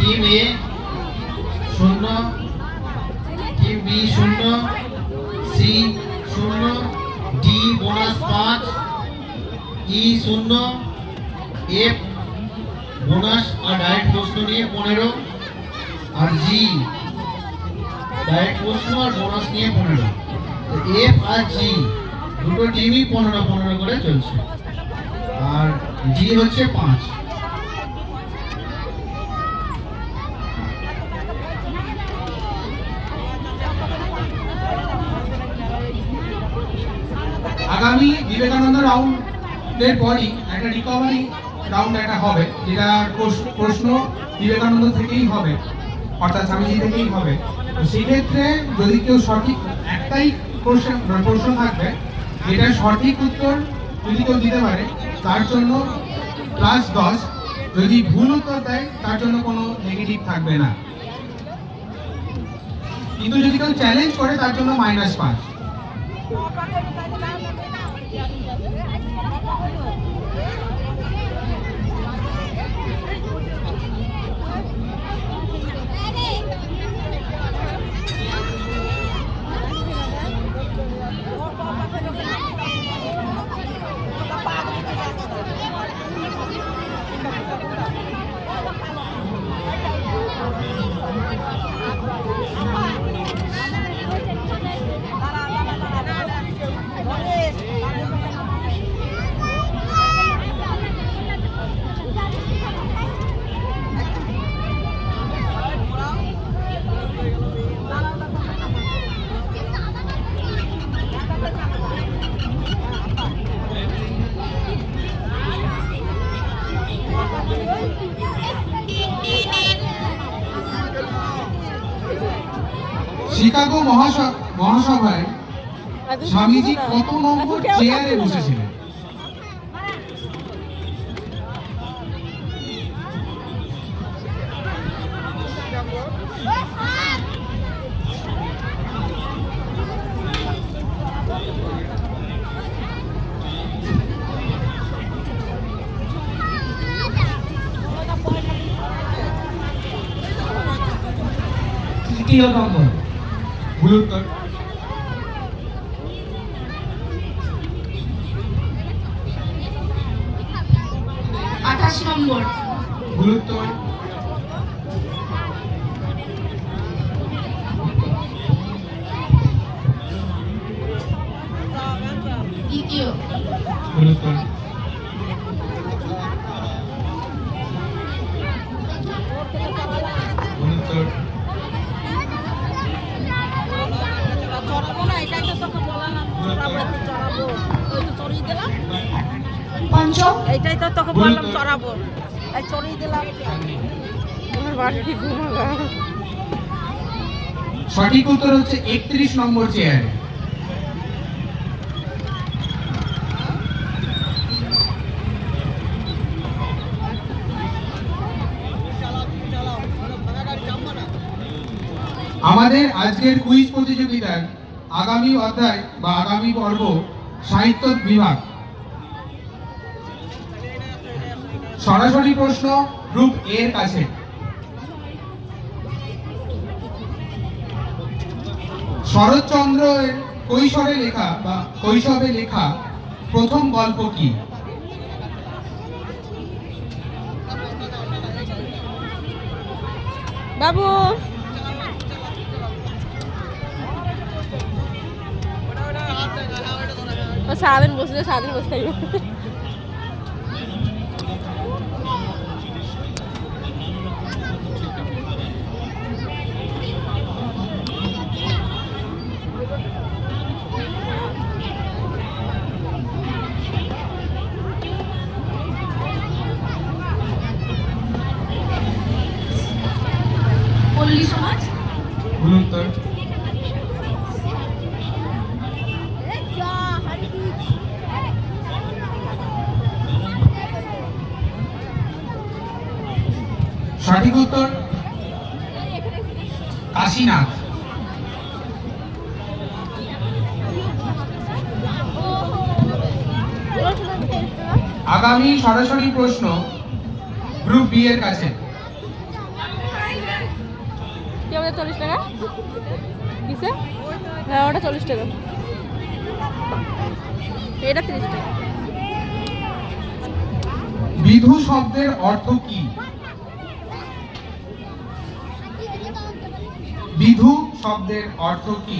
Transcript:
Team A 0, team B 0, C 0, D bonus 5, E 0, F bonus আর direct প্রশ্ন নিয়ে 15, আর জি direct প্রশ্ন আর বোনাস নিয়ে 15। এফ আর জি দুটো টিমই 15-15 করে চলছে, আর জি হচ্ছে 5। আগামী বিবেকানন্দ রাউন্ডের পরই একটা রিকভারি রাউন্ড একটা হবে, যেটা প্রশ্ন বিবেকানন্দ থেকেই হবে, অর্থাৎ স্বামীজি থেকেই হবে। তো সেক্ষেত্রে যদি কেউ সঠিক একটাই প্রশ্ন থাকবে, যেটা সঠিক উত্তর যদি কেউ দিতে পারে তার জন্য +10, যদি ভুল উত্তর দেয় তার জন্য কোনো নেগেটিভ থাকবে না, কিন্তু যদি কেউ চ্যালেঞ্জ করে তার জন্য -5। শিকাগো মহাসভায় স্বামীজি কত নম্বর চেয়ারে বসেছিলেন? তৃতীয় নম্বর। ভুল উত্তর। নম্বর। ভুল উত্তর। দ্বিতীয়। ভুল উত্তর। ভুল উত্তর। পঞ্চম। এইটাই তো তোকে বললাম চড়াবো, এই চড়িয়ে দিলাম। আমার বাড়ি ঘুমালাম। সঠিক উত্তর হচ্ছে 31 নম্বর চেয়ারে। আমাদের আজকের কুইজ প্রতিযোগিতার আগামী অধ্যায় বা আগামী পর্ব সাহিত্য বিভাগ। সরাসরি প্রশ্ন গ্রুপ এর কাছে। শরৎচন্দ্রের কৈশোরে লেখা বা কৈশোরে লেখা প্রথম গল্প কি? বাবু সারাদিন বসে থাকবে। পল্লী সমাজ। ভুল উত্তর। সঠিক উত্তর কাশীনাথ। আগামী সরাসরি প্রশ্ন গ্রুপ বি এর কাছে। কি আমাদের 40 টাকা কিসে? হ্যাঁ ওটা 40 টাকা, এটা 30 টাকা। বিধু শব্দের অর্থ কি? বিধু শব্দের অর্থ কি?